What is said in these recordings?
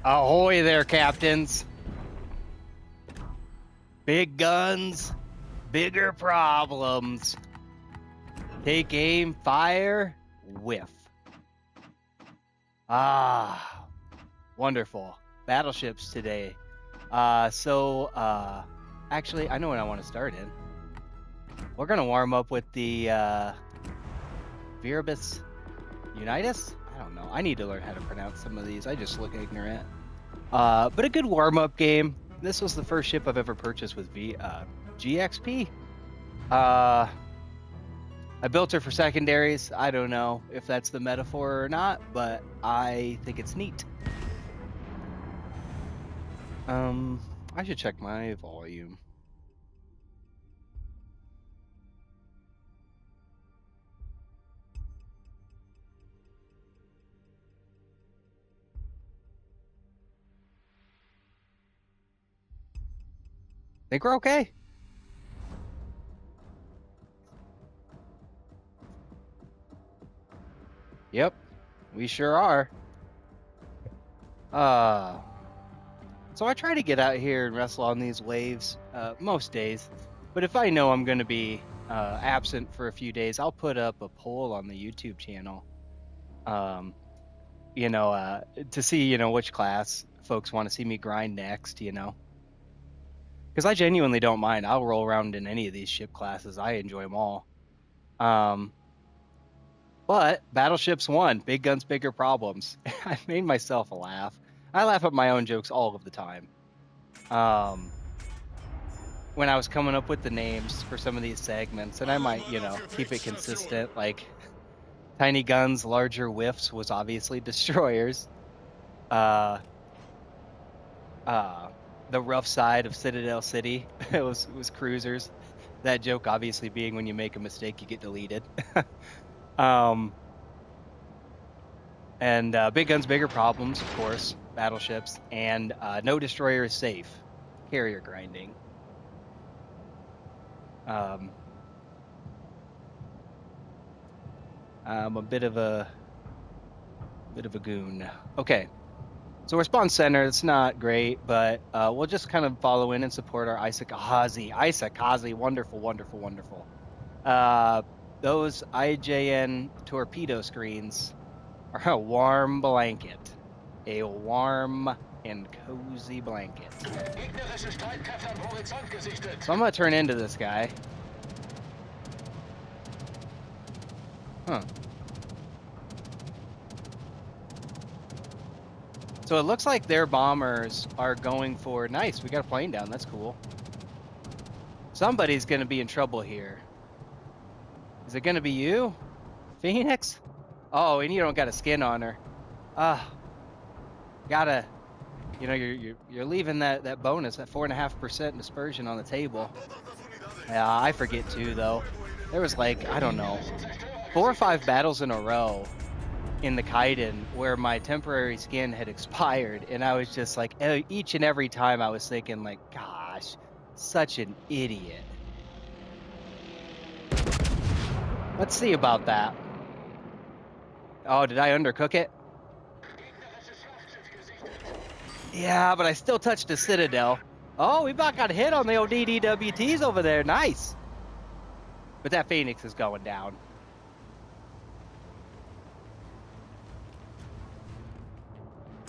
Ahoy there, captains. Big guns, bigger problems. Take aim, fire, whiff. Ah, wonderful. Battleships today. Actually, I know what I want to start in. We're going to warm up with the Viribus Unitas? I don't know. I need to learn how to pronounce some of these. I just look ignorant. But a good warm-up game. This was the first ship I've ever purchased with GXP. I built her for secondaries. I don't know if that's the metaphor or not, but I think it's neat. I should check my volume. Think we're okay? Yep, we sure are. So I try to get out here and wrestle on these waves most days, but if I know I'm going to be absent for a few days, I'll put up a poll on the YouTube channel, to see, which class folks want to see me grind next, because I genuinely don't mind. I'll roll around in any of these ship classes. I enjoy them all. But Battleships 1, big guns, bigger problems. I made myself laugh. I laugh at my own jokes all of the time. When I was coming up with the names for some of these segments, and I might, keep it consistent, like tiny guns, larger whiffs was obviously destroyers. The rough side of Citadel City, it was cruisers. That joke obviously being when you make a mistake, you get deleted. And big guns, bigger problems, of course, battleships, and no destroyer is safe. Carrier grinding. I'm a bit of a goon. Okay, so we're spawn center. It's not great, but we'll just kind of follow in and support our Isakazi, wonderful, wonderful, wonderful. Those IJN torpedo screens are a warm blanket. A warm and cozy blanket. So I'm going to turn into this guy. Huh. So it looks like their bombers are going for... Nice, we got a plane down. That's cool. Somebody's going to be in trouble here. Is it going to be you? Phoenix? Oh, and you don't got a skin on her. Gotta... you're leaving that bonus, that 4.5% dispersion on the table. Yeah, I forget too, though. There was like, I don't know, 4 or 5 battles in a row in the Kaiden where my temporary skin had expired, and I was just like, each and every time I was thinking like, gosh, such an idiot. Let's see about that. Oh, did I undercook it? Yeah, but I still touched the Citadel. Oh, we about got hit on the old DDWTs over there. Nice. But that Phoenix is going down.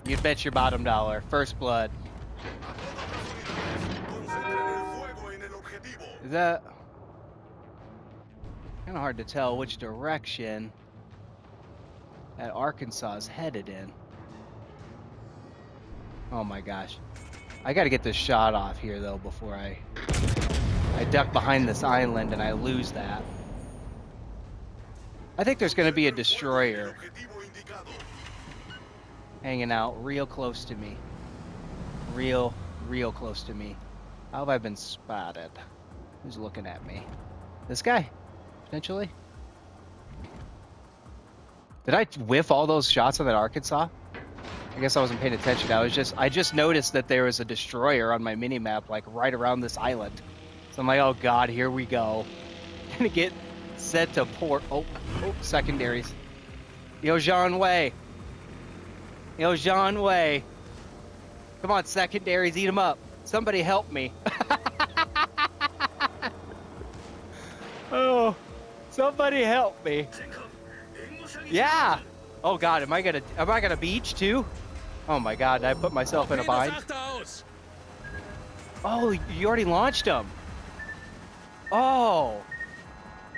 You'd bet your bottom dollar. First blood. Is that... kind of hard to tell which direction that Arkansas is headed in. Oh my gosh. I gotta get this shot off here though before I duck behind this island and I lose that. I think there's gonna be a destroyer hanging out real close to me. Real close to me. How have I been spotted? Who's looking at me? This guy? Potentially? Did I whiff all those shots on that Arkansas? I guess I wasn't paying attention. I just noticed that there was a destroyer on my mini-map, like right around this island. So I'm like, oh god, here we go. Gonna get set to port. Oh, secondaries. Yo, Jean Wei. Come on, secondaries, eat them up. Somebody help me. Oh, somebody help me. Yeah. Oh God, am I gonna beach too? Oh my God, did I put myself in a bind? Oh, you already launched them. Oh,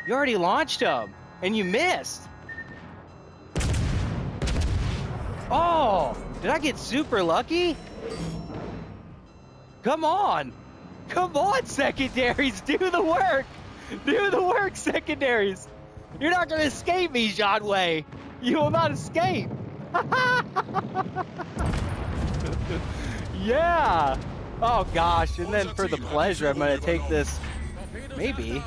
you already launched them and you missed. Oh, did I get super lucky? Come on, secondaries, do the work. Do the work, secondaries. You're not gonna escape me, John Way. You will not escape. Yeah. Oh gosh, and then for the pleasure, I'm gonna take this. Maybe.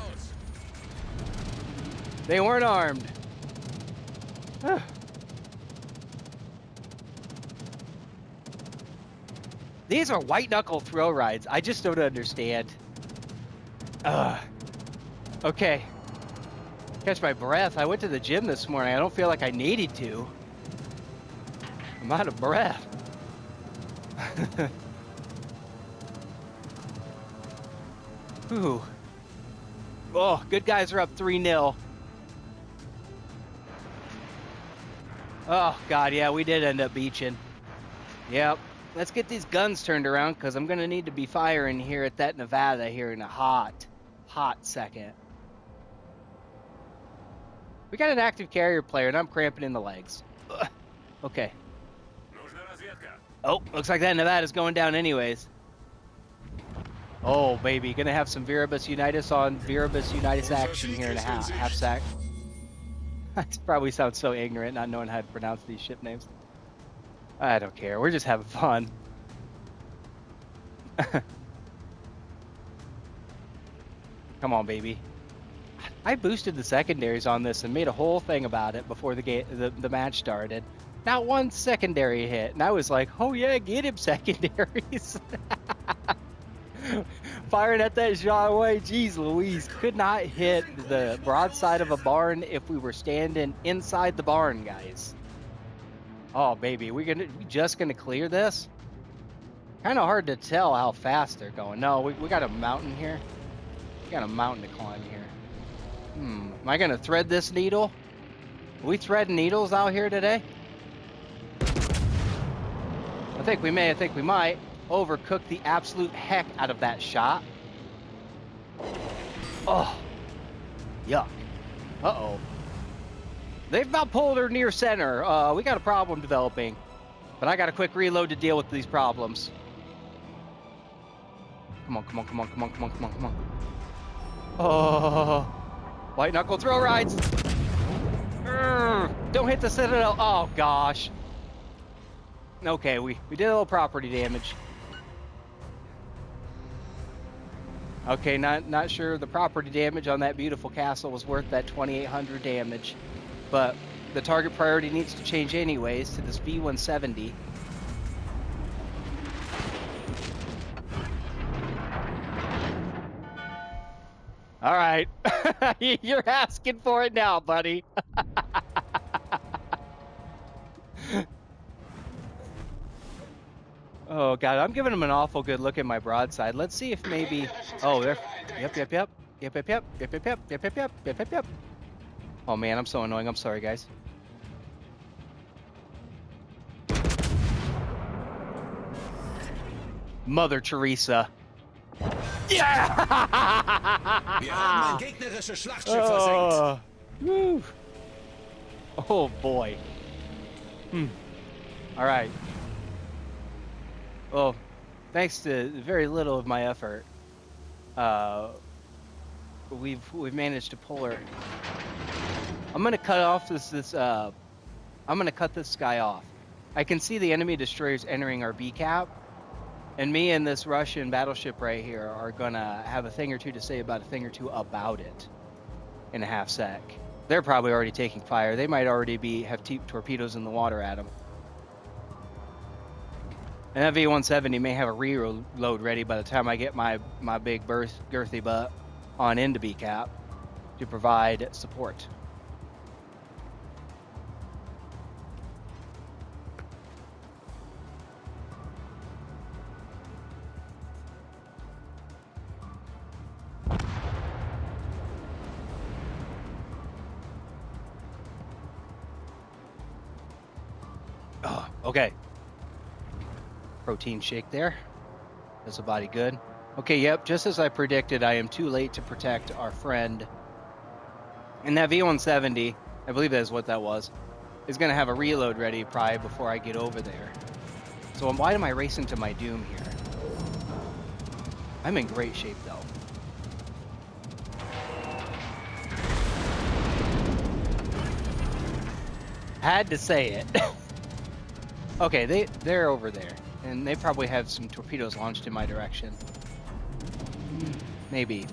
They weren't armed. These are white knuckle throw rides. I just don't understand. Okay. Catch my breath. I went to the gym this morning. I don't feel like I needed to. I'm out of breath. Ooh. Oh, good guys are up 3-0. Oh, God, yeah, we did end up beaching. Yep. Let's get these guns turned around because I'm going to need to be firing here at that Nevada here in a hot second. We got an active carrier player, and I'm cramping in the legs. Ugh. Okay. Oh, looks like that Nevada's going down anyways. Oh, baby. Gonna have some Viribus Unitas on Viribus Unitas action here in a half sec. I probably sound so ignorant not knowing how to pronounce these ship names. I don't care. We're just having fun. Come on, baby. I boosted the secondaries on this and made a whole thing about it before the match started. Not one secondary hit. And I was like, oh yeah, get him, secondaries. Firing at that Jean Way. Jeez Louise. Could not hit the broadside of a barn if we were standing inside the barn, guys. Oh, baby. We just going to clear this? Kind of hard to tell how fast they're going. No, we got a mountain here. We got a mountain to climb here. Am I going to thread this needle? Are we threading needles out here today? I think we may. I think we might. Overcook the absolute heck out of that shot. Oh. Yuck. Uh-oh. They've about pulled her near center. We got a problem developing. But I got a quick reload to deal with these problems. Come on, come on, come on, come on, come on, come on, come on. Oh. White knuckle throw rides. Don't hit the citadel. Oh, gosh. Okay, we did a little property damage. Okay, not sure the property damage on that beautiful castle was worth that 2,800 damage. But the target priority needs to change anyways to this B-170. All right. You're asking for it now, buddy. Oh, God. I'm giving him an awful good look at my broadside. Let's see if maybe... Oh, there... Yep. Oh, man. I'm so annoying. I'm sorry, guys. Mother Teresa. Yeah! Oh, boy. All right. Well, thanks to very little of my effort, we've managed to pull her. I'm gonna cut off I'm gonna cut this guy off. I can see the enemy destroyers entering our B cap. And me and this Russian battleship right here are gonna have a thing or two to say about it in a half sec. They're probably already taking fire. They might already have torpedoes in the water at them. And that V-170 may have a reload ready by the time I get my big girthy butt on into B cap to provide support. Okay. Protein shake there. Does the body good. Okay, yep, just as I predicted, I am too late to protect our friend. And that V170, I believe that is what that was, is going to have a reload ready probably before I get over there. So why am I racing to my doom here? I'm in great shape, though. Had to say it. Okay, they're over there. And they probably have some torpedoes launched in my direction. Maybe.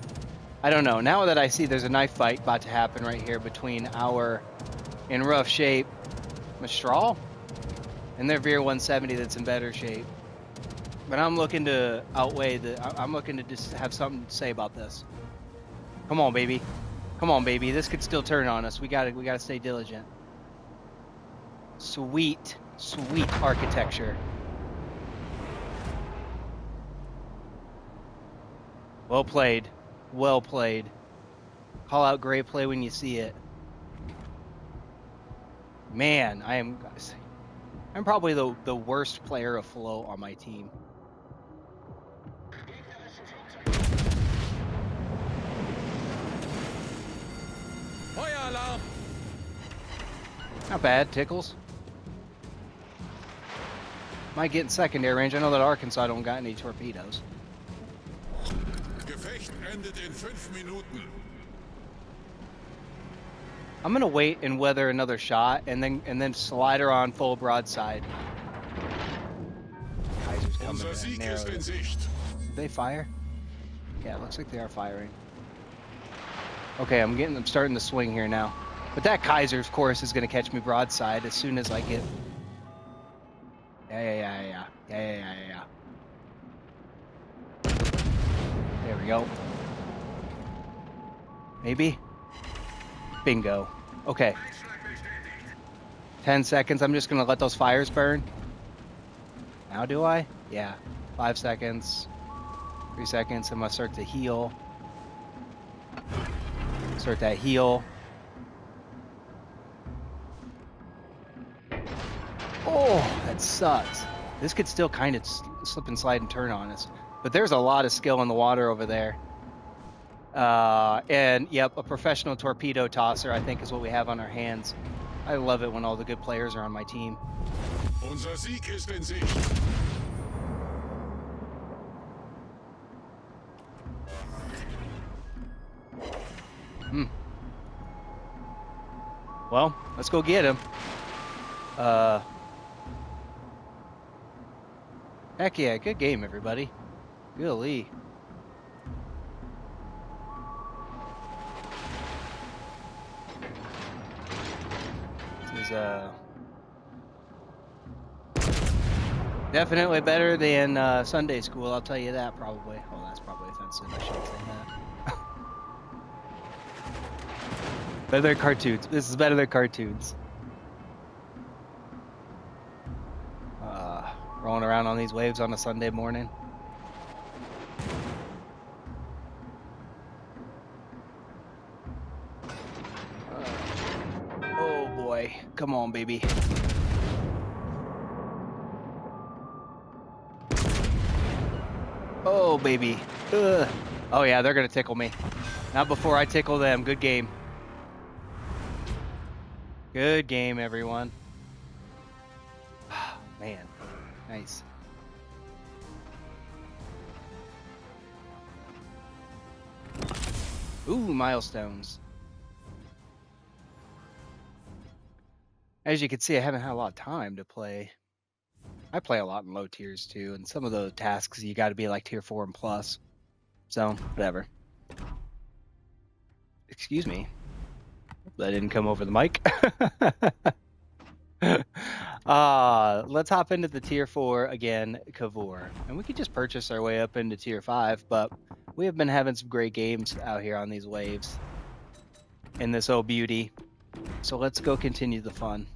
I don't know. Now that I see there's a knife fight about to happen right here between our in rough shape Mistral and their Veer 170 that's in better shape. But I'm looking to outweigh I'm looking to just have something to say about this. Come on, baby. Come on, baby. This could still turn on us. We gotta stay diligent. Sweet, sweet architecture. Well played. Well played. Call out great play when you see it. Man, I'm probably the worst player of flow on my team. Fire alarm. Not bad, tickles. Might get in secondary range. I know that Arkansas don't got any torpedoes. Gefecht endet in 5 Minuten. I'm gonna wait and weather another shot, and then slide her on full broadside. Kaiser's coming Unser Sieg narrow. ist in Sicht. Did they fire? Yeah, it looks like they are firing. Okay, I'm starting to swing here now. But that Kaiser, of course, is gonna catch me broadside as soon as I get. Yeah. There we go. Maybe. Bingo. Okay. 10 seconds. I'm just going to let those fires burn. Now do I? Yeah. 5 seconds. 3 seconds. I'm going to start to heal. Start that heal. Oh, that sucks. This could still kind of slip and slide and turn on us. But there's a lot of skill in the water over there. And yep, a professional torpedo tosser, I think, is what we have on our hands. I love it when all the good players are on my team. Unser Sieg ist in Sicht. Well, let's go get him. Heck yeah, good game, everybody. Golly. This is definitely better than Sunday school, I'll tell you that probably. Oh, that's probably offensive. I shouldn't say that. Better than cartoons. This is better than cartoons. Rolling around on these waves on a Sunday morning. Oh boy. Come on, baby. Oh, baby. Ugh. Oh, yeah, they're going to tickle me. Not before I tickle them. Good game. Good game, everyone. Man. Nice. Ooh, milestones. As you can see, I haven't had a lot of time to play. I play a lot in low tiers too, and some of the tasks you got to be like tier 4 and plus. So, whatever. Excuse me. That didn't come over the mic. Let's hop into the tier 4 again, Cavour. And we could just purchase our way up into tier 5, but we have been having some great games out here on these waves in this old beauty. So let's go continue the fun.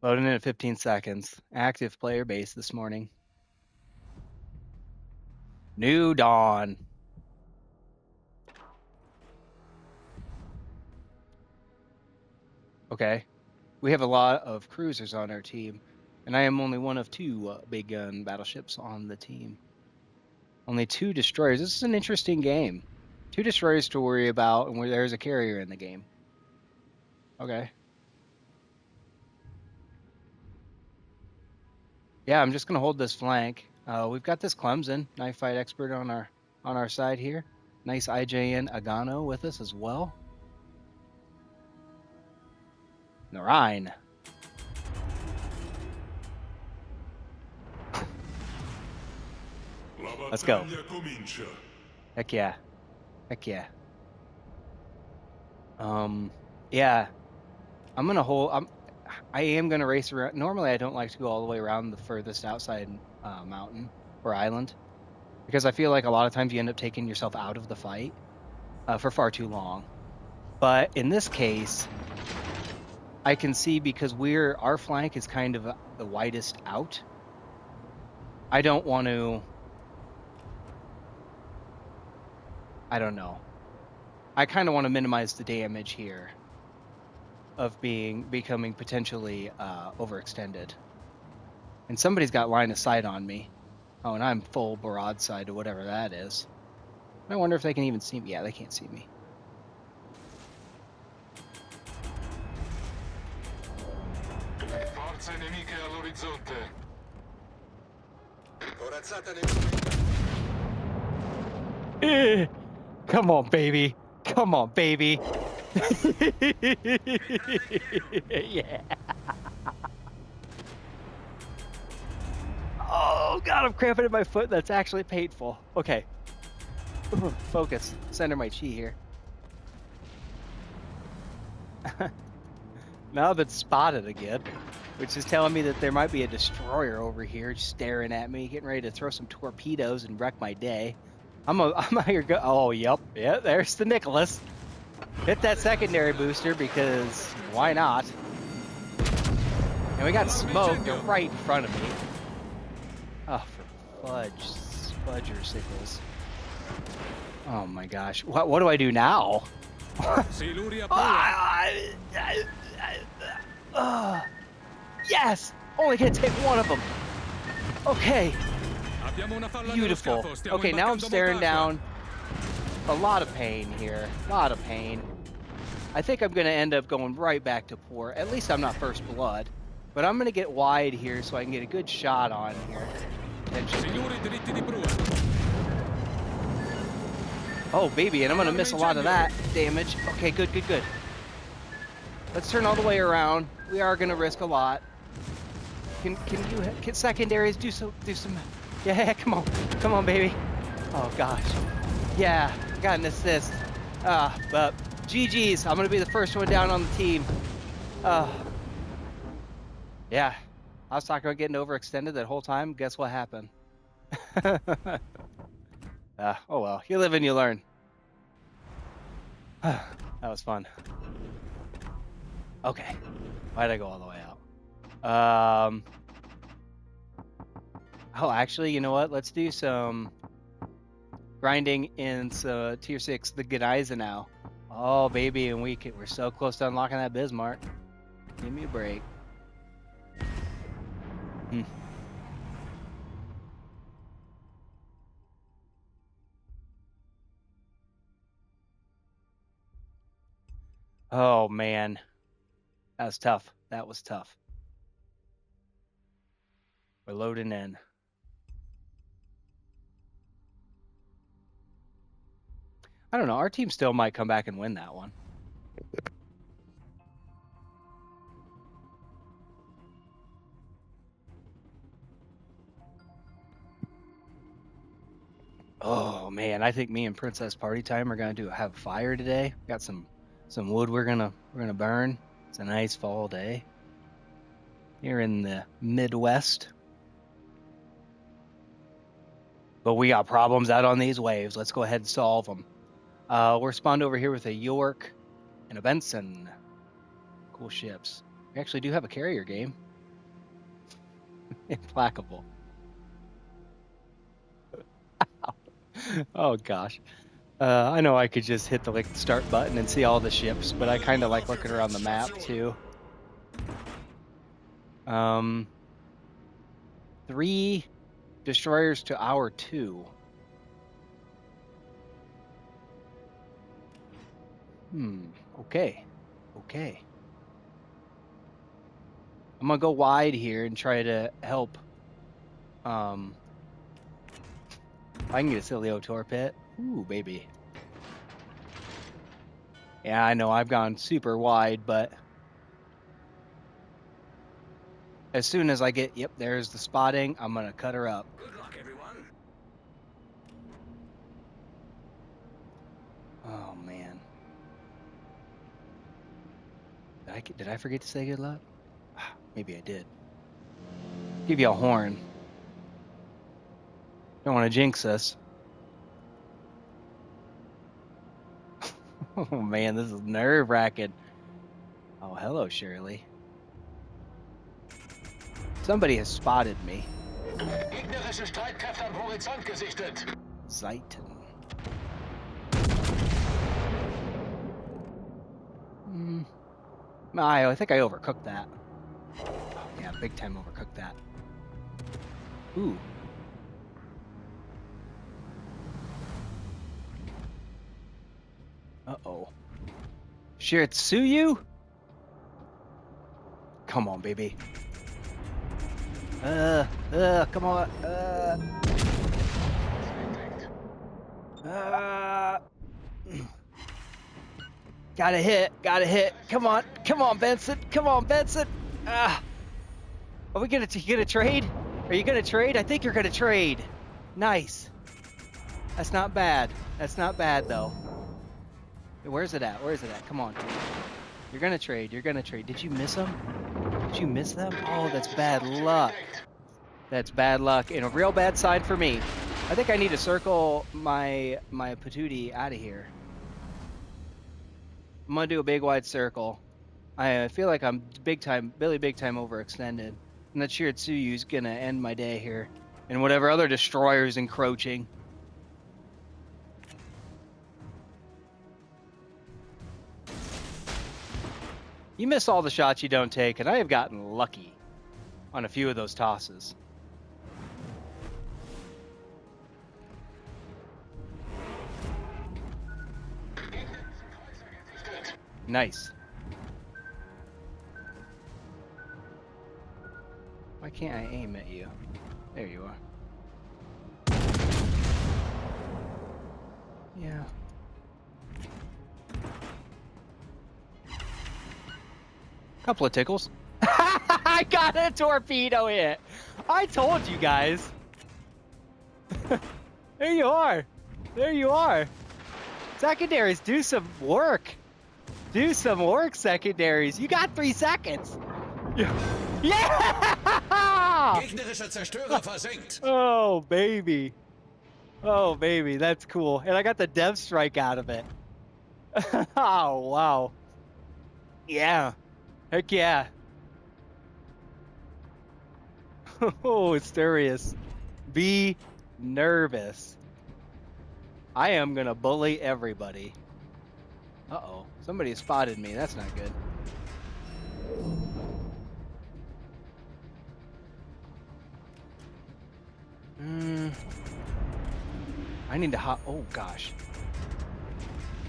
Loading in at 15 seconds. Active player base this morning. New Dawn. Okay. We have a lot of cruisers on our team, and I am only one of 2 big gun battleships on the team. Only 2 destroyers. This is an interesting game. 2 destroyers to worry about, and where there's a carrier in the game. Okay. Yeah, I'm just gonna hold this flank. We've got this Clemson knife fight expert on our side here. Nice IJN Agano with us as well. Narain. Let's go. Heck yeah. Heck yeah. Yeah. I'm gonna hold. I am gonna race around. Normally, I don't like to go all the way around the furthest outside mountain or island, because I feel like a lot of times you end up taking yourself out of the fight for far too long. But in this case, I can see, because our flank is kind of the widest out. I don't want to. I don't know. I kind of want to minimize the damage here of becoming potentially overextended. And somebody's got line of sight on me. Oh, and I'm full broadside to whatever that is. I wonder if they can even see me. Yeah, they can't see me. Forze nemiche all'orizzonte. Come on, baby. Come on, baby. Yeah. Oh, God, I'm cramping in my foot. That's actually painful. Okay. Focus. Center my chi here. Now I've been spotted again, which is telling me that there might be a destroyer over here staring at me, getting ready to throw some torpedoes and wreck my day. I'm out here oh, yep. Yeah, there's the Nicholas. Hit that secondary booster, because why not? And we got smoke right in front of me. Oh, for fudger sickles. Oh my gosh. What do I do now? Yes! Only gonna take one of them. Okay. Beautiful. Okay, now I'm staring down. A lot of pain here. A lot of pain. I think I'm going to end up going right back to port. At least I'm not first blood. But I'm going to get wide here so I can get a good shot on here. Oh, baby, and I'm going to miss a lot of that damage. Okay, good, good, good. Let's turn all the way around. We are going to risk a lot. Can secondaries do some... Yeah, come on, baby. Oh, gosh. Yeah, got an assist. But GG's. I'm going to be the first one down on the team. Yeah, I was talking about getting overextended that whole time. Guess what happened? Oh well, you live and you learn. That was fun. Okay, why'd I go all the way out? Oh, actually, you know what? Let's do some grinding in tier 6, the Gneisen now. Oh, baby, and we're so close to unlocking that Bismarck. Give me a break. Oh, man. That was tough. That was tough. We're loading in. I don't know. Our team still might come back and win that one. Oh man, I think me and Princess Party Time are gonna have a fire today. Got some wood we're gonna burn. It's a nice fall day here in the Midwest. But we got problems out on these waves. Let's go ahead and solve them. We're spawned over here with a York and a Benson. Cool ships. We actually do have a carrier game. Implacable. Oh gosh. I know I could just hit the like start button and see all the ships, but I kind of like looking around the map too. 3 destroyers to our 2. Okay. Okay. I'm gonna go wide here and try to help. I can get a Cilio Torpet. Ooh, baby. Yeah, I know I've gone super wide, but as soon as I get, yep, there's the spotting, I'm gonna cut her up. Good luck, everyone. Oh man. Did I forget to say good luck? Maybe I did. Give you a horn. Don't want to jinx us. Oh man, this is nerve-wracking. Oh, hello, Shirley. Somebody has spotted me. Gegnerische Streitkräfte am Horizont gesichtet. Zeiton. I think I overcooked that. Oh, yeah, big time overcooked that. Ooh. Uh-oh. Shiratsuyu? Come on, baby. Come on. Gotta hit. Come on, Vincent. Are we gonna trade? Are you gonna trade? I think you're gonna trade. Nice. That's not bad. That's not bad though. Where's it at? Come on. You're gonna trade. Did you miss them? Oh, that's bad luck. That's bad luck and a real bad sign for me. I think I need to circle my patootie out of here. I'm gonna do a big wide circle. I feel like I'm big time overextended. And that Shiratsuyu's gonna end my day here. And whatever other destroyer's encroaching. You miss all the shots you don't take, and I have gotten lucky on a few of those tosses. Nice. Why can't I aim at you? There you are. Yeah. Couple of tickles. I got a torpedo hit. I told you guys. There you are. Secondaries, do some work. Secondaries. You got 3 seconds. Yeah! Gegnerischer Zerstörer versenkt. Oh, baby. That's cool. And I got the dev strike out of it. Oh, wow. Yeah. Heck yeah. Oh, Asterius. Be nervous. I am gonna bully everybody. Uh-oh. Somebody spotted me. That's not good. I need to hop. Oh, gosh.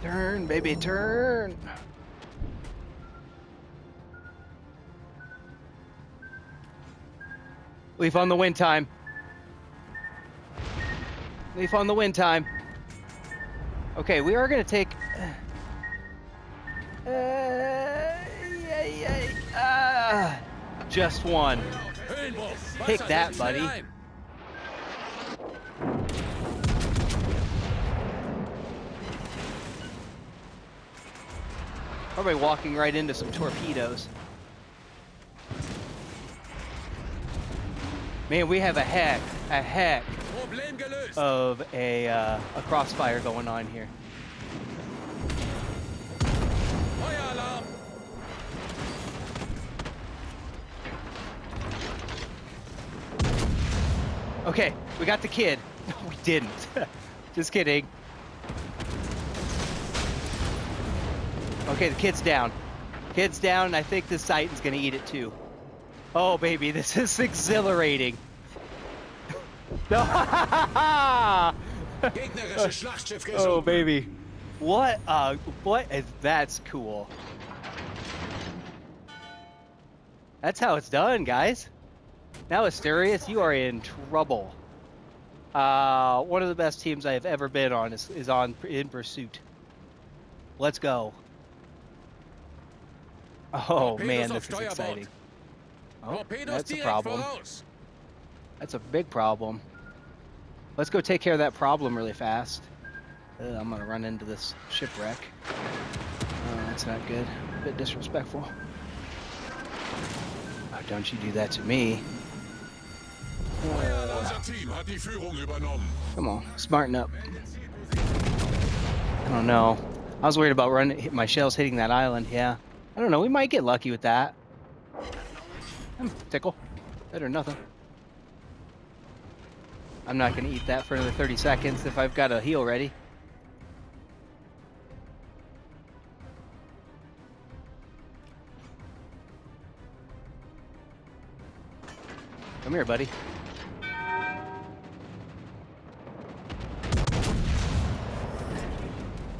Turn, baby, turn. Leaf on the wind time. Okay, we are going to take... just one. Take that, buddy. Probably walking right into some torpedoes. Man, we have a heck of a crossfire going on here. Okay, we got the kid. No, we didn't. Just kidding. Okay, the kid's down. Kid's down, and I think this Titan's gonna eat it too. Oh, baby, this is exhilarating. No. Gegnerisches Schlachtschiff gesunken. Oh, baby. What is, that's cool. That's how it's done, guys. Now, Asturias, you are in trouble. One of the best teams I have ever been on is in pursuit. Let's go. Oh man, this is exciting. Oh, that's a problem. That's a big problem. Let's go take care of that problem really fast. I'm gonna run into this shipwreck. That's not good. A bit disrespectful. Oh, don't you do that to me. Come on, smarten up. I don't know. I was worried about my shells hitting that island. Yeah. I don't know. We might get lucky with that. Tickle. Better than nothing. I'm not going to eat that for another 30 seconds if I've got a heal ready. Come here, buddy.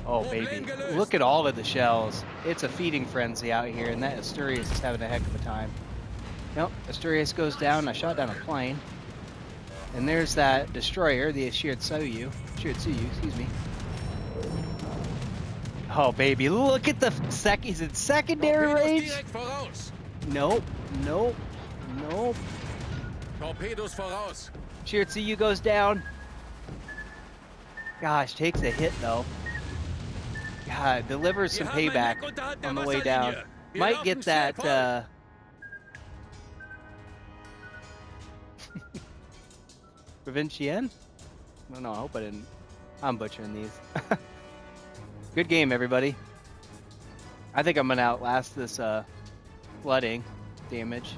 Oh, baby. Look at all of the shells. It's a feeding frenzy out here, and that Asturias is having a heck of a time. Nope, Asturias goes down. I shot down a plane. And there's that destroyer, the Shiratsuyu, excuse me. Oh, baby, look at the he's in secondary range. Nope, nope, nope. Torpedos voraus. Shiratsuyu goes down. Gosh, takes a hit, though. God, delivers some payback on the way down. Might get that, Provincienne? I don't know, I hope I didn't. I'm butchering these. Good game, everybody. I think I'm gonna outlast this, flooding damage.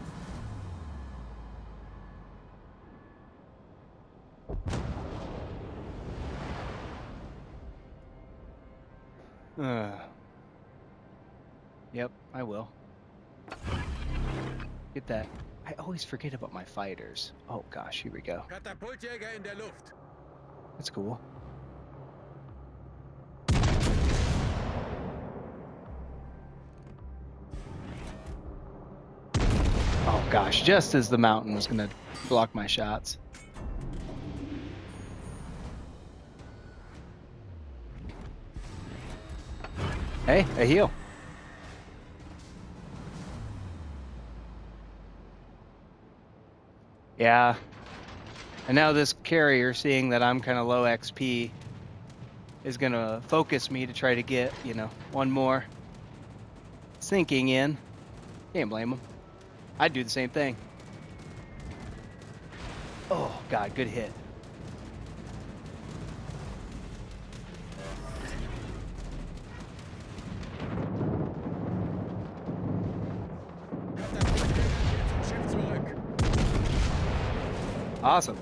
Yep, I will. Get that. I always forget about my fighters. Oh gosh, here we go. That's cool. Oh gosh, just as the mountain was gonna block my shots. Hey, a heal. Yeah. And now this carrier, seeing that I'm kind of low XP, is going to focus me to try to get, you know, one more sinking in. Can't blame him. I'd do the same thing. Oh, God, good hit. Awesome.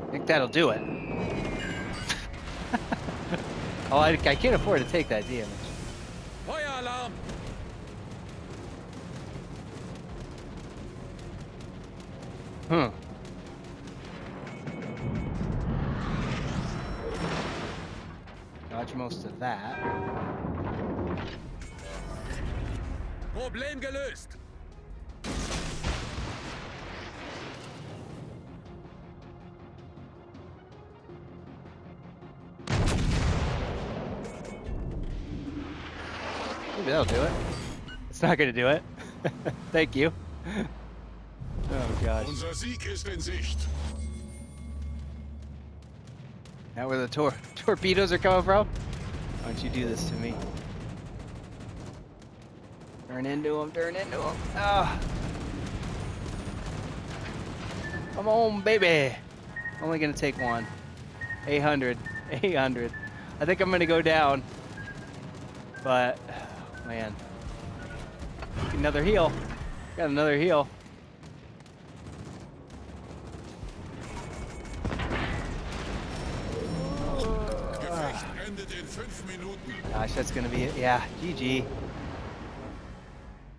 I think that'll do it. Oh, I can't afford to take that damage. Feuer alarm. Dodge most of that. Problem gelöst. Maybe that'll do it. It's not gonna do it. Thank you. Oh gosh. Unser Sieg ist in Sicht. Now where the torpedoes are coming from? Why don't you do this to me? Turn into them, turn into them. Ah. Come on, baby. Only gonna take one. 800, 800. I think I'm gonna go down. But, oh, man. Another heal. Got another heal. Gosh, that's gonna be it. Yeah, GG.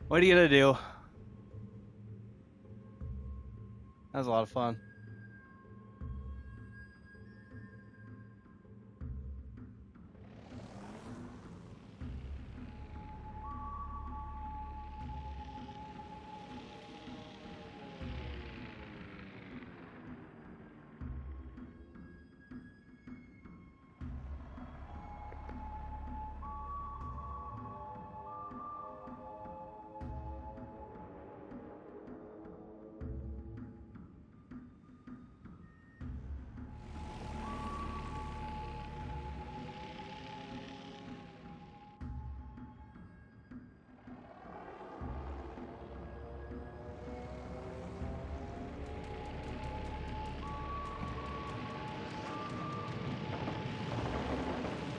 What are you gonna do? That was a lot of fun.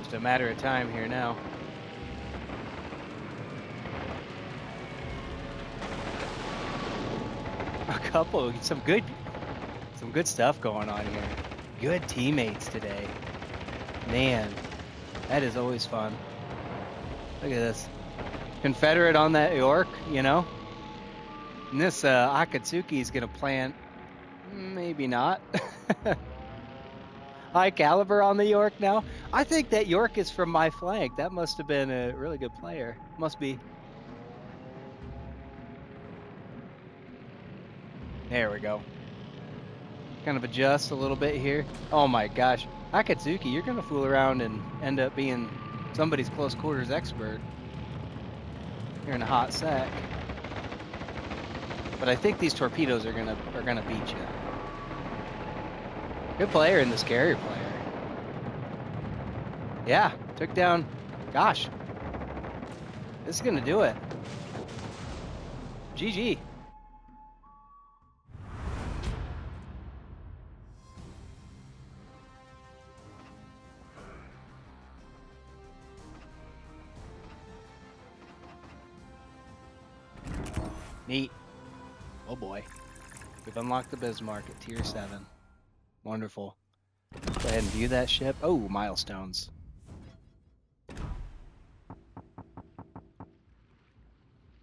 Just a matter of time here now. A couple, some good stuff going on here. Good teammates today. Man, that is always fun. Look at this. Confederate on that York, you know? And this Akatsuki is gonna plant, maybe not. High caliber on the York now. I think that York is from my flank. That must have been a really good player. Must be. There we go. Kind of adjust a little bit here. Oh my gosh. Akatsuki, you're gonna fool around and end up being somebody's close quarters expert. You're in a hot sec. But I think these torpedoes are gonna beat you. Good player in this carrier player. Yeah, took down. Gosh, this is gonna do it. GG. Neat. Oh boy. We've unlocked the Bismarck at tier 7. Wonderful. Go ahead and view that ship. Oh, milestones.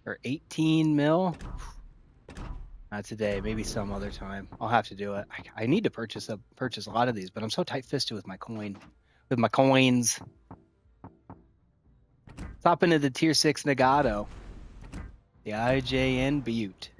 Or 18 mil? Not today, maybe some other time. I'll have to do it. I need to purchase a lot of these, but I'm so tight-fisted with my coins. Top into the tier 6 Nagato. The IJN Butte.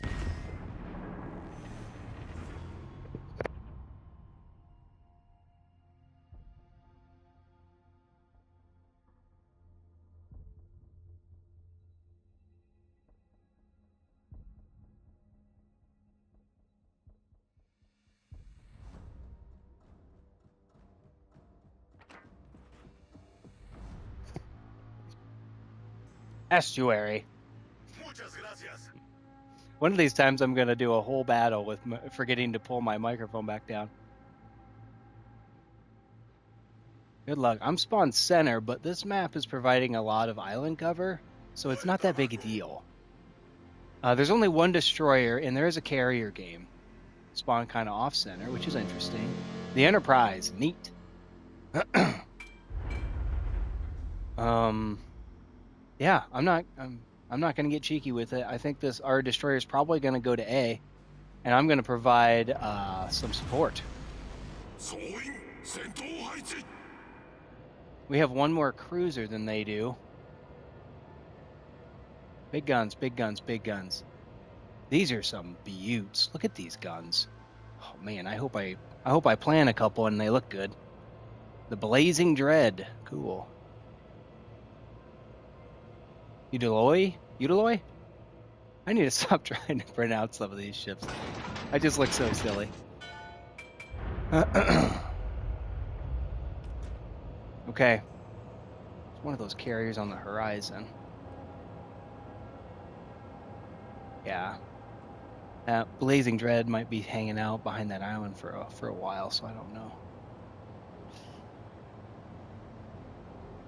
Estuary. One of these times I'm going to do a whole battle with forgetting to pull my microphone back down. Good luck. I'm spawned center, but this map is providing a lot of island cover, so it's not that big a deal. There's only one destroyer, and there is a carrier game. Spawn kind of off center, which is interesting. The Enterprise, neat. Yeah, I'm not going to get cheeky with it. I think our destroyer is probably going to go to A, and I'm going to provide some support. We have one more cruiser than they do. Big guns, big guns, big guns. These are some beauts. Look at these guns. Oh man, I hope I plan a couple and they look good. The Blazing Dread, cool. Udaloy? I need to stop trying to pronounce some of these ships. I just look so silly. Okay. It's one of those carriers on the horizon. Yeah. Blazing Dread might be hanging out behind that island for a while, so I don't know.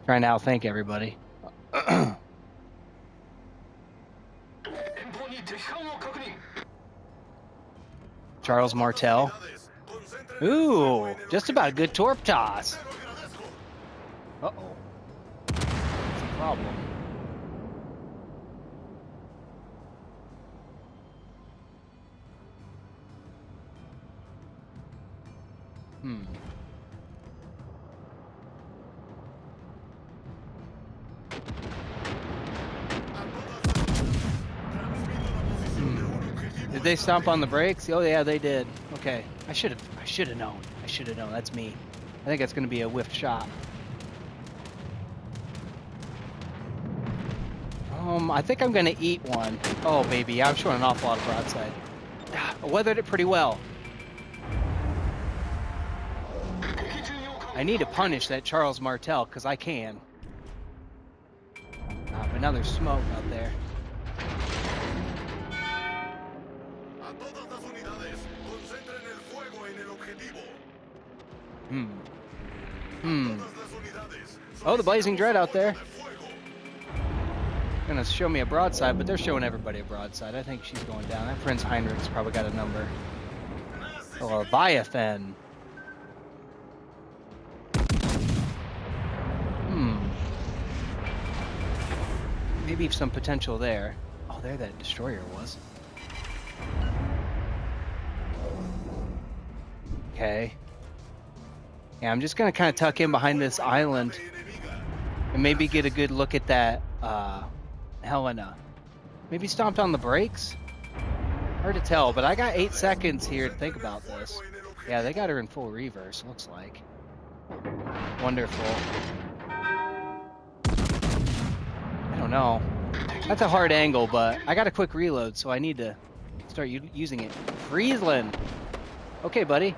Trying to outthink everybody. Charles Martel. Ooh, just about a good torp toss. Uh-oh. That's a problem. Hmm. Did they stomp on the brakes? Oh yeah, they did. Okay. I should have known. I should have known. That's me. I think that's going to be a whiff shot. I think I'm going to eat one. Oh baby, I'm showing an awful lot of broadside. I weathered it pretty well. I need to punish that Charles Martel because I can. But now there's smoke out there. Oh, the Blazing Dread out there. Gonna show me a broadside, but they're showing everybody a broadside. I think she's going down. That Prince Heinrich's probably got a number. Oh, Leviathan. Maybe some potential there. Oh, there that destroyer was. Okay. Yeah, I'm just gonna kind of tuck in behind this island and maybe get a good look at that Helena. Maybe stomped on the brakes? Hard to tell, but I got 8 seconds here to think about this. Yeah, they got her in full reverse, looks like. Wonderful. I don't know. That's a hard angle, but I got a quick reload, so I need to start using it. Friesland! Okay, buddy.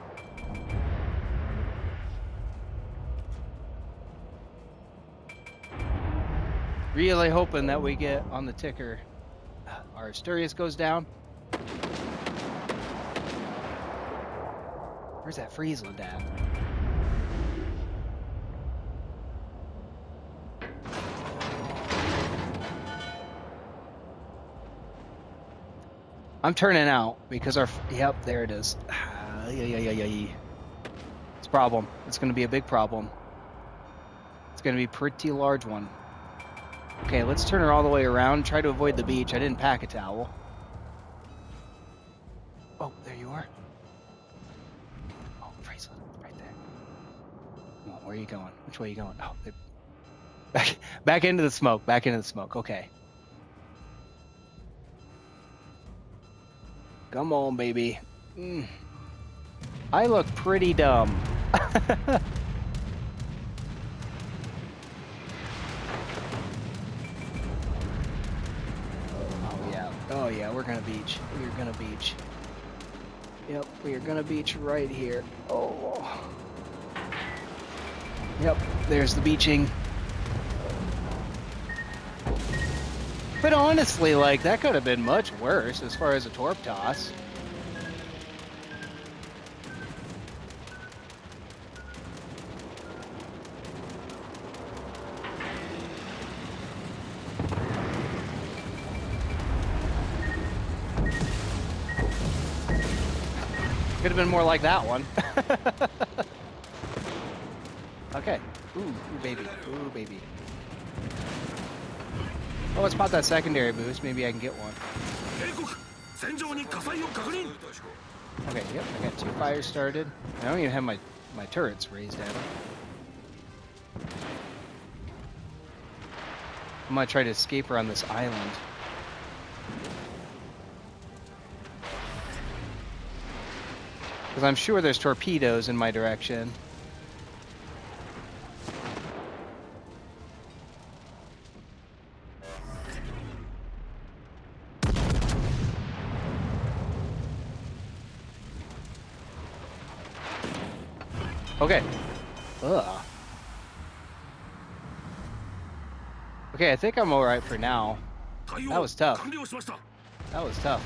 Really hoping that we get on the ticker. Our Asturias goes down. Where's that Friesland at? I'm turning out because our... Yep, there it is. It's a problem. It's going to be a big problem. It's going to be a pretty large one. Okay, let's turn her all the way around. Try to avoid the beach. I didn't pack a towel. Oh, there you are. Oh, Friesland, right there. Come on, where are you going? Which way are you going? Oh, back into the smoke. Back into the smoke. Okay. Come on, baby. I look pretty dumb. Oh yeah. Oh yeah, we're gonna beach. We're gonna beach. Yep, we are gonna beach right here. Oh. Yep, there's the beaching. But honestly, like, that could have been much worse as far as a torp toss. Could have been more like that one. Okay. Ooh, baby. Ooh, baby. Oh, let's pop that secondary boost. Maybe I can get one. Okay, yep, I got 2 fires started. I don't even have my turrets raised at them. I'm gonna try to escape her on this island. Because I'm sure there's torpedoes in my direction. Okay. Ugh. Okay, I think I'm alright for now. That was tough. That was tough.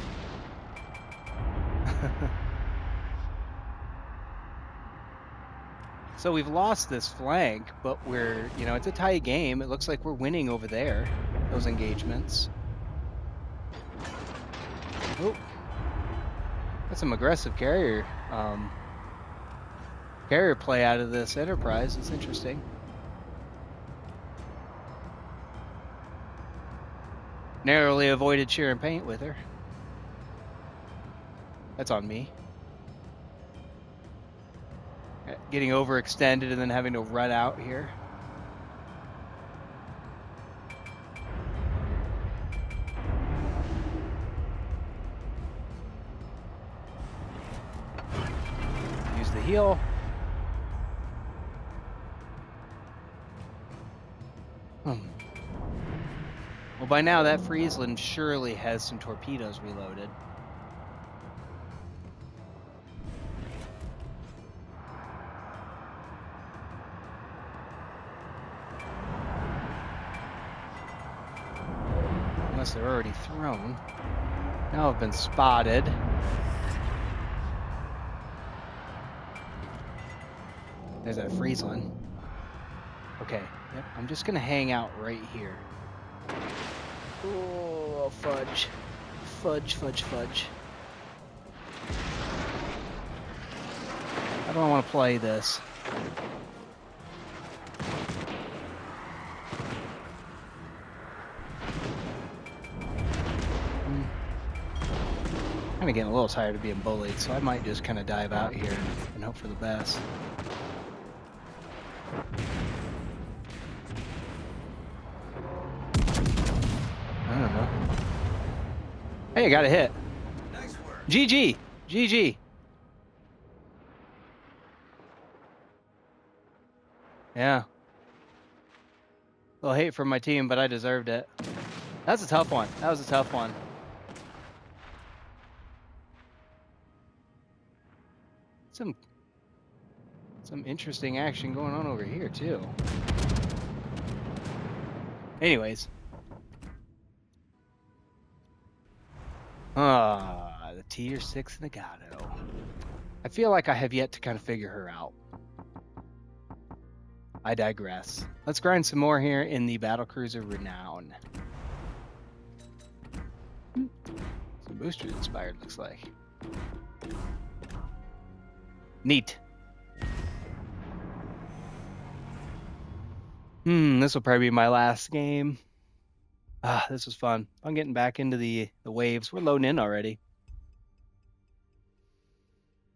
So we've lost this flank, but we're, you know, it's a tight game. It looks like we're winning over there, those engagements. Oh. That's some aggressive carrier play out of this Enterprise. It's interesting. Narrowly avoided sharing paint with her. That's on me. Getting overextended and then having to run out here. Use the heel. Well, by now that Friesland surely has some torpedoes reloaded. Unless they're already thrown. Now I've been spotted. There's that Friesland. Okay, yep, I'm just gonna hang out right here. Oh, fudge. Fudge, fudge, fudge. How do I want to play this? I'm kind of getting a little tired of being bullied, so I might just kind of dive out here and hope for the best. I don't know. Hey, I got a hit. Nice work. GG. GG. Yeah. A little hate from my team, but I deserved it. That's a tough one. That was a tough one. Some interesting action going on over here too. Anyways. The tier 6 Nagato. I feel like I have yet to kind of figure her out. I digress. Let's grind some more here in the Battlecruiser Renown. Some boosters inspired, looks like. Neat. This will probably be my last game. This was fun. I'm getting back into the waves. We're loading in already.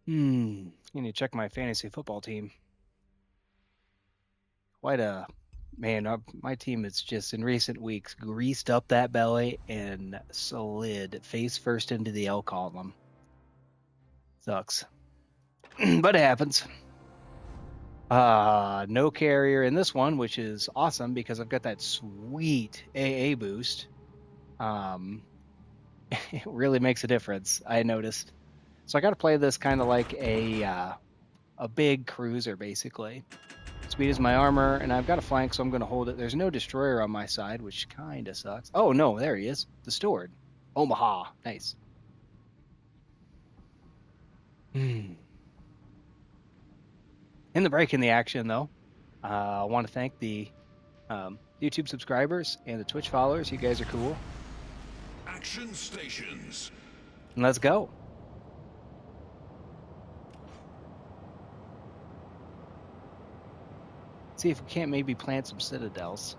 I need to check my fantasy football team. Quite a man. My team is just in recent weeks greased up that belly and slid face first into the L column. Sucks. But it happens. No carrier in this one, which is awesome because I've got that sweet AA boost. It really makes a difference, I noticed. So I got to play this kind of like a big cruiser, basically. Speed is my armor, and I've got a flank, so I'm going to hold it. There's no destroyer on my side, which kind of sucks. Oh, no, there he is. The Steward. Omaha. Nice. In the break in the action, though, I want to thank the YouTube subscribers and the Twitch followers. You guys are cool. Action stations. And let's go. See if we can't maybe plant some citadels.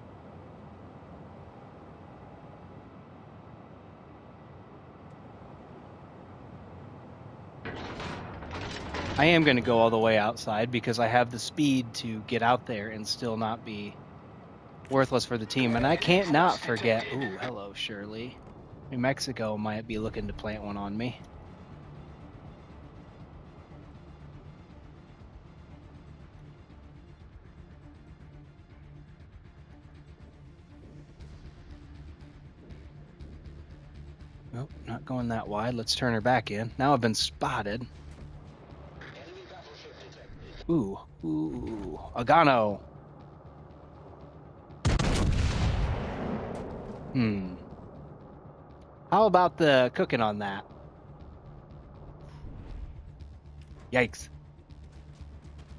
I am going to go all the way outside because I have the speed to get out there and still not be worthless for the team. And I can't not forget... Ooh, hello, Shirley. New Mexico might be looking to plant one on me. Nope, not going that wide. Let's turn her back in. Now I've been spotted. Ooh, Agano. How about the cooking on that? Yikes.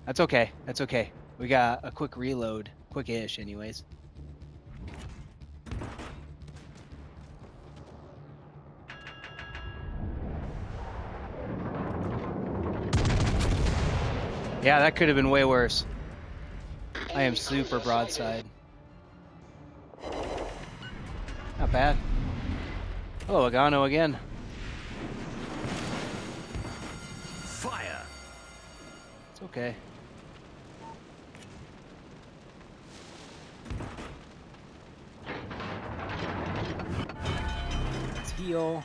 That's okay. That's okay. We got a quick reload. Quick-ish, anyways. Yeah, that could have been way worse. I am super broadside. Not bad. Oh, Agano again. Fire. It's okay. Let's heal.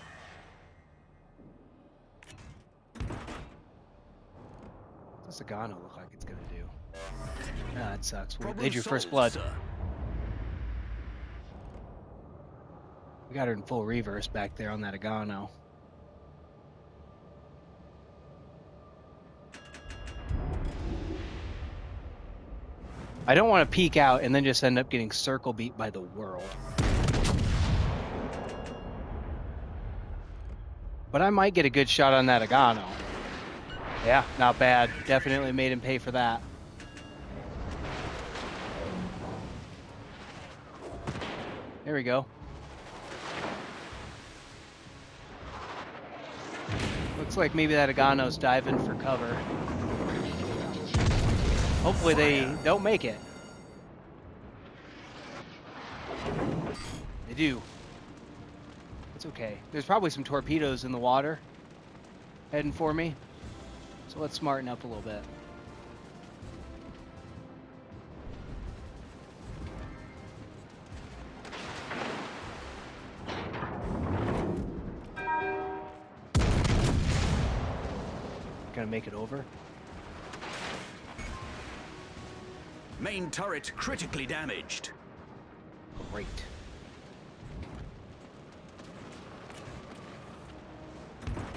What's this Agano look like it's gonna do? Ah, it sucks. They drew first blood. Sir. We got her in full reverse back there on that Agano. I don't want to peek out and then just end up getting circle beat by the world. But I might get a good shot on that Agano. Yeah, not bad. Definitely made him pay for that. There we go. Looks like maybe that Agano's diving for cover. Hopefully they don't make it. They do. It's okay. There's probably some torpedoes in the water heading for me. So let's smarten up a little bit. Gonna make it over. Main turret critically damaged. Great.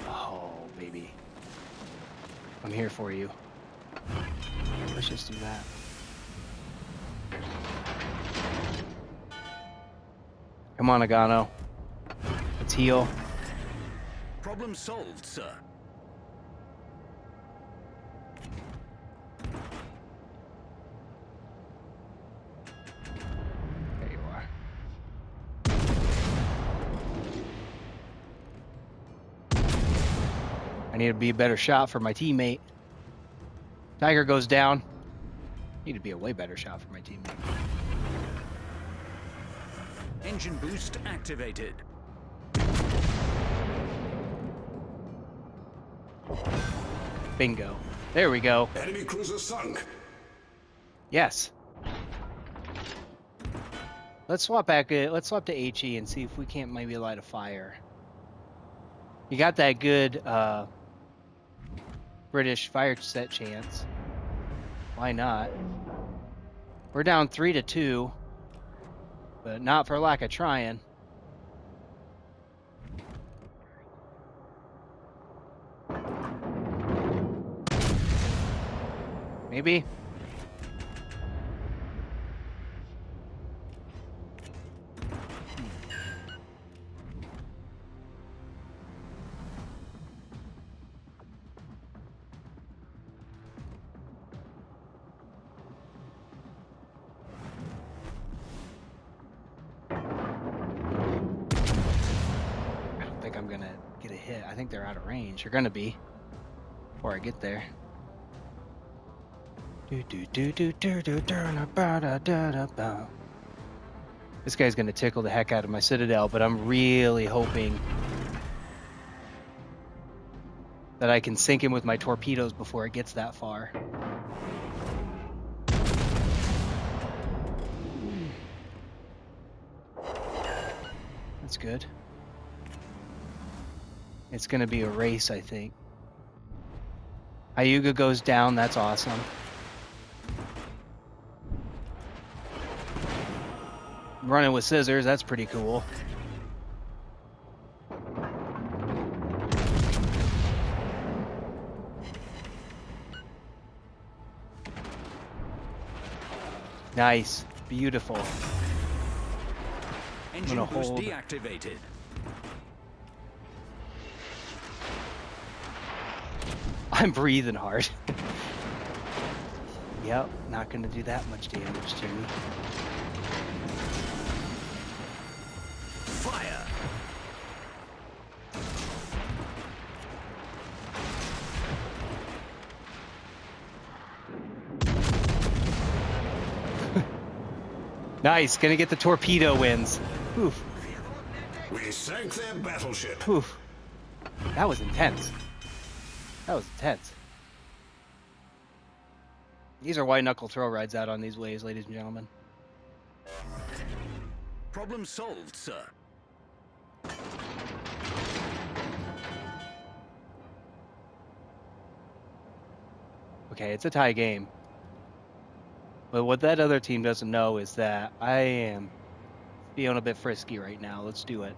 Oh, baby. I'm here for you. Let's just do that. Come on, Agano. Let's heal. Problem solved, sir. There you are. I need to be a better shot for my teammate. Tiger goes down. Need to be a way better shot for my teammate. Engine boost activated. Bingo. There we go. Enemy cruiser sunk. Yes. Let's swap back. Let's swap to HE and see if we can't maybe light a fire. You got that good British fire set chance. Why not? We're down 3-2, but not for lack of trying. Maybe. I'm gonna get a hit. I think they're out of range. They're gonna be before I get there. This guy's gonna tickle the heck out of my Citadel, but I'm really hoping that I can sink him with my torpedoes before it gets that far. That's good. It's going to be a race, I think. Hyuga goes down. That's awesome. Running with scissors. That's pretty cool. Nice. Beautiful. Engine I'm gonna boost hold. deactivated. I'm breathing hard. Yep, not gonna do that much damage to me. Fire. Nice, gonna get the torpedo wins. Oof. We sank their battleship. Whew. That was intense. That was intense. These are white knuckle throw rides out on these waves, ladies and gentlemen. Problem solved, sir. Okay, it's a tie game. But what that other team doesn't know is that I am feeling a bit frisky right now. Let's do it.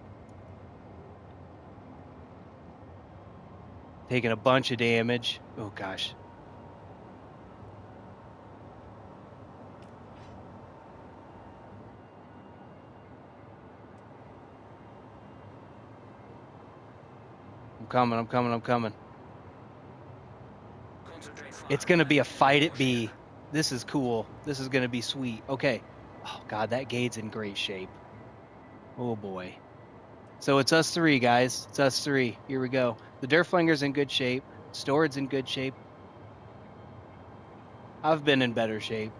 Taking a bunch of damage. Oh, gosh. I'm coming. It's going to be a fight at B. This is cool. This is going to be sweet. Okay. Oh, God, that gate's in great shape. Oh, boy. So it's us three, guys. It's us three. Here we go. The Derflinger's in good shape. Stored's in good shape. I've been in better shape.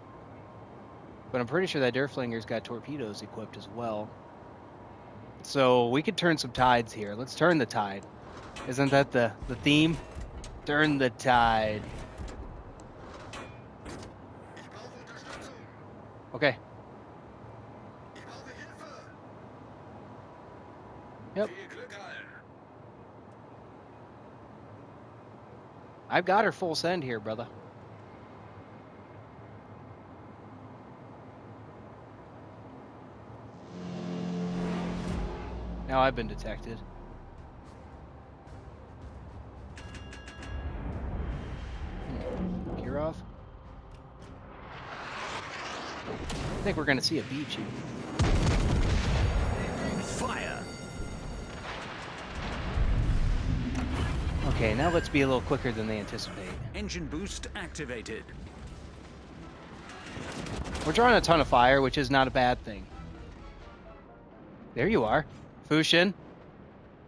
But I'm pretty sure that Derflinger's got torpedoes equipped as well. So we could turn some tides here. Let's turn the tide. Isn't that the theme? Turn the tide. Okay. Yep. I've got her full send here, brother. Now I've been detected. Gear off. I think we're going to see a beach here. Fire. Okay, now let's be a little quicker than they anticipate. Engine boost activated. We're drawing a ton of fire, which is not a bad thing. There you are. Fushin.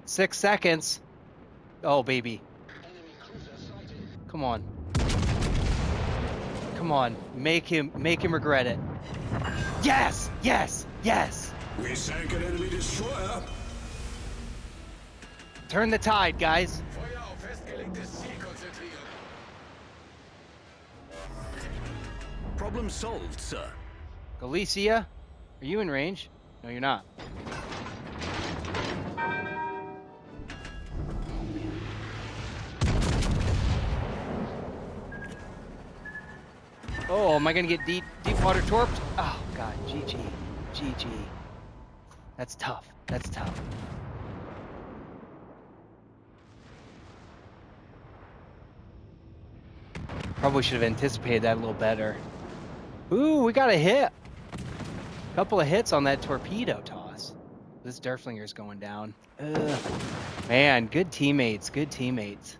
6 seconds. Oh, baby. Come on. Come on. Make him regret it. Yes! Yes! Yes! We sank an enemy destroyer. Turn the tide, guys. Feuer auf festgelegtes Ziel konzentrieren. Problem solved, sir. Galicia, are you in range? No, you're not. Oh, am I gonna get deep water torped? Oh God, GG, GG. That's tough. That's tough. Probably should have anticipated that a little better. Ooh, we got a hit. Couple of hits on that torpedo toss. This Derflinger's going down. Ugh. Man, good teammates. Good teammates.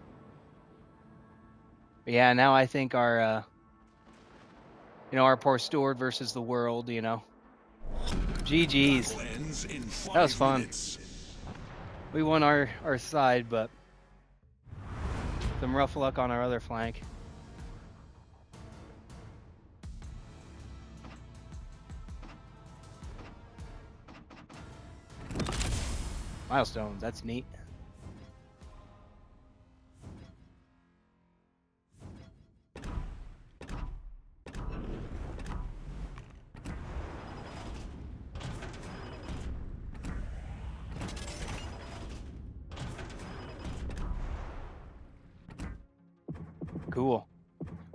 But yeah, now I think our, our poor steward versus the world, GG's. That was fun. We won our side, but some rough luck on our other flank. Milestones, that's neat. Cool.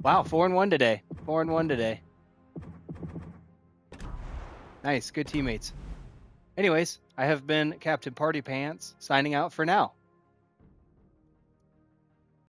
Wow, 4-1 today. 4-1 today. Nice, good teammates. Anyways, I have been Captain Party Pants, signing out for now.